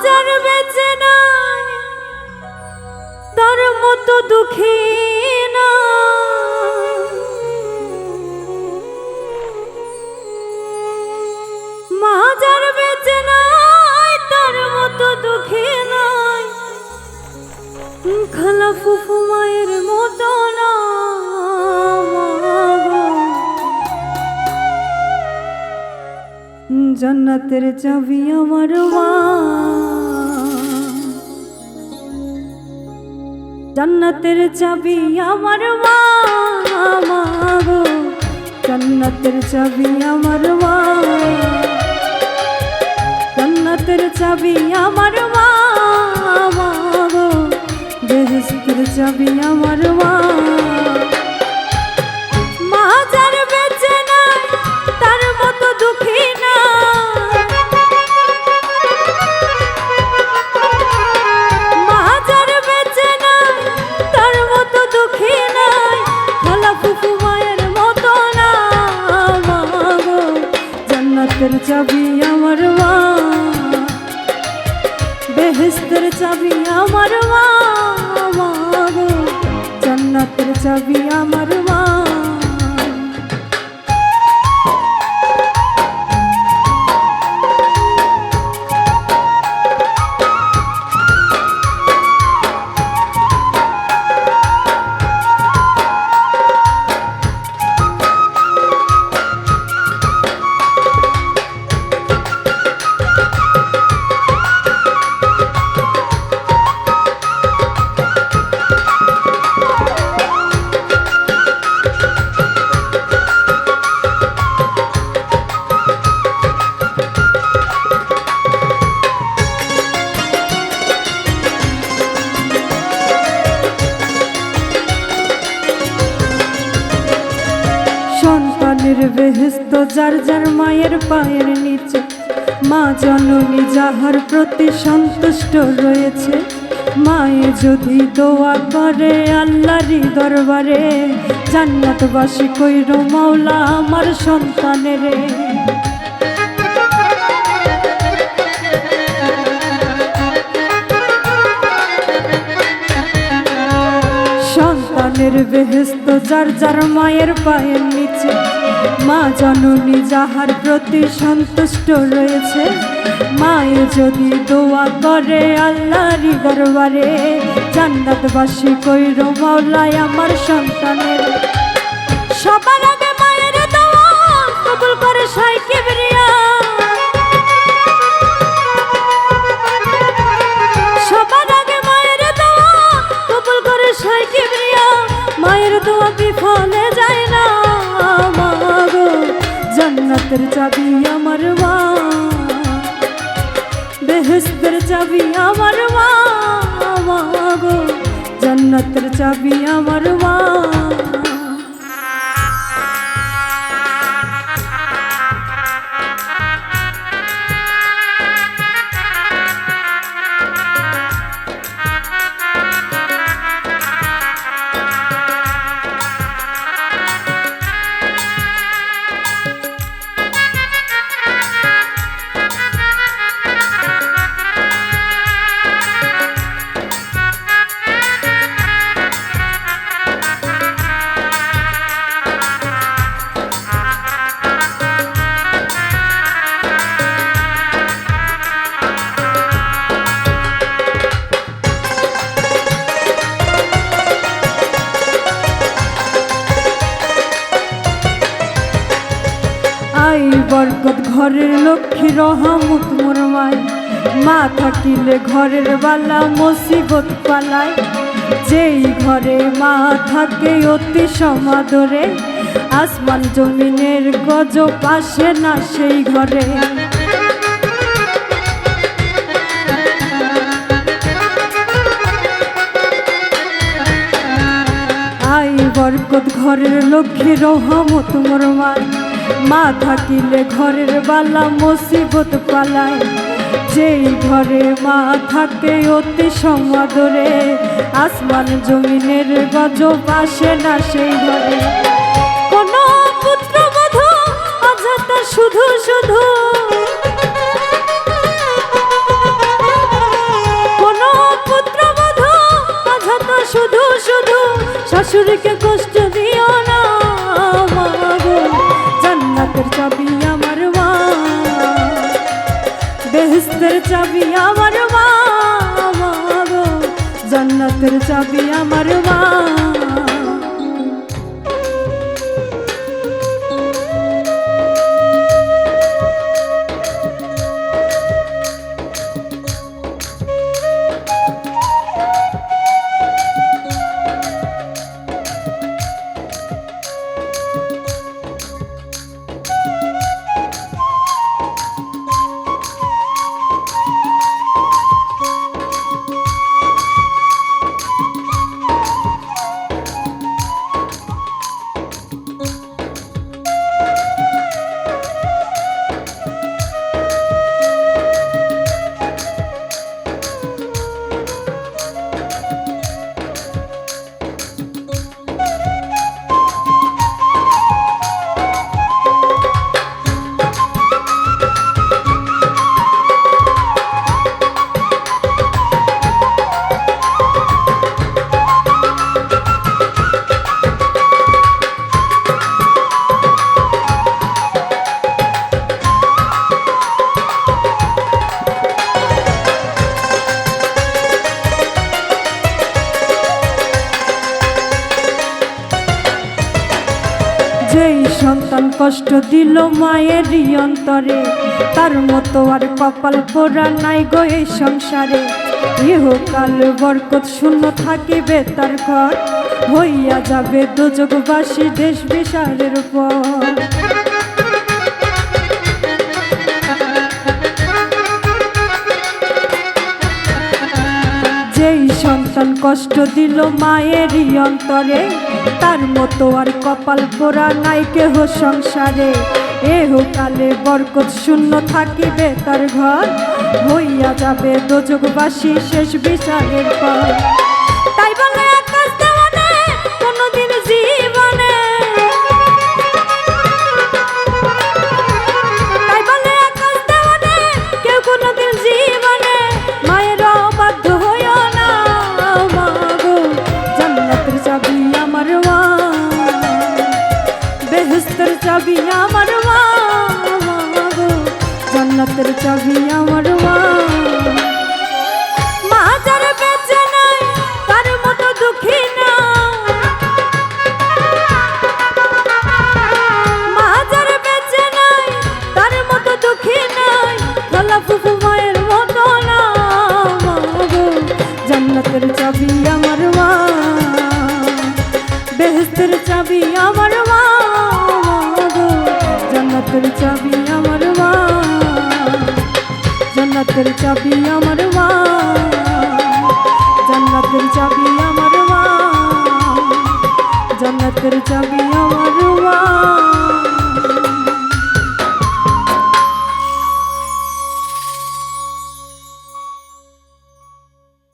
যার বেঁচে নাই তার মতো দুঃখী না, মা যার বেঁচে নাই তার মতো দুঃখী নাই, খালা ফুফু মায়ের মতো না। জান্নাতের চাবি আমার মা, জান্নাতের চাবি আমার মা, মা গো জান্নাতের চাবি আমার মা, জান্নাতের চাবি আমার মা, মা গো বেহেশতের চাবি আমার মা। মা যার বেঁচে নাই তার মতো দুঃখী না, মা যার বেঁচে নাই তার মতো দুঃখী নাই, খালা ফুফু মায়ের মতো না। মা গো জান্নাতের চাবি আমার মা, বেহেশতের চাবি আমার মা, মা গো জান্নাতের চাবি আমার মা। সন্তানের বেহেশত যার যার মায়ের পায়ের নিচে, মা জননী যাহার প্রতি সন্তুষ্ট রয়েছে, মায়ে যদি দোয়া করে আল্লাহরই দরবারে, জান্নাতবাসী কইরো মাওলা আমার সন্তানেরে। সন্তানের বেহেশত যার যার মায়ের পায়ের নিচে, মা জননী যাহার প্রতি সন্তুষ্ট রয়েছে, মায়ে যদি দোয়া করে আল্লাহরই দরবারে, জান্নাতবাসী কইরো মাওলা আমার সন্তানের। সবার আগে মায়ের দোয়া কবুল করে শাইখ কিবরিয়া, সবার আগে মায়ের দোয়া কবুল করে শাইখ কিবরিয়া, মায়ের দোয়া বিফলে যায় না। মা গো জান্নাতের চাবি আমার মা, বেহেশতের চাবি আমার মা, মা গো জান্নাতের চাবি আমার মা। বরকত ঘরের লক্ষ্মী রহমত মোর মাই, মা থাকিলে ঘরের বালা মুসিবত পালায়, যেই ঘরে মা থাকে অতি সমাদরে, আসমান জমিনের গজব আসে না সেই ঘরে। আই বরকত ঘরের লক্ষ্মী রহমত মোর মাই, মা থাকিলে ঘরের বালা মুসিবত পালায়, যেই ঘরে মা থাকে অতি সমাদরে, আসমান জমিনের গজব আসে না সেই ঘরে। কোন পুত্রবধূ অযথা শুধু শুধু চাবি আমার মা, গো জান্নাতের চাবি আমার মা। যেই সন্তান কষ্ট দিল মায়েরই অন্তরে, তার মতো আর কপাল পোড়া নাই গো এই সংসারে। ইহকাল বরকত শূন্য থাকিবে তার ঘর, হইয়া যাবে দোজগবাসী দেশ বিচারের পর। যেই সন্তান কষ্ট দিল মায়েরই অন্তরে, তার মতো আর কপাল পোড়া নাই কেহ সংসারে। এহকালে বরকত শূন্য থাকিবে তার ঘর, হইয়া যাবে দোজগবাসী শেষ বিচারের পর। তাই বলে আকাশ দেওয়ানে কোনদিন জীবনে, তাই বলে আকাশ দেওয়ানে কেউ কোনদিন জীবনে মায়ের অবাধ্য হইও না মা গো জান্নাতের চাবি আমার মা, বেহেশতের চাবি আমার মা, গো জান্নাতের চাবি আমার মা। মা যারা বেঁচে নাই তার মতো দুঃখী না, মা যারা বেঁচে নাই তার মতো দুঃখী নাই, খালা ফুফু মায়ের মতো না মা গো জান্নাতের চাবি আমার মা, বেহেশতের চাবি আমার মা, গো জান্নাতের চাবি আমার মা, জান্নাতের চাবি আমার মা, জান্নাতের চাবি আমার মা, জান্নাতের চাবি আমার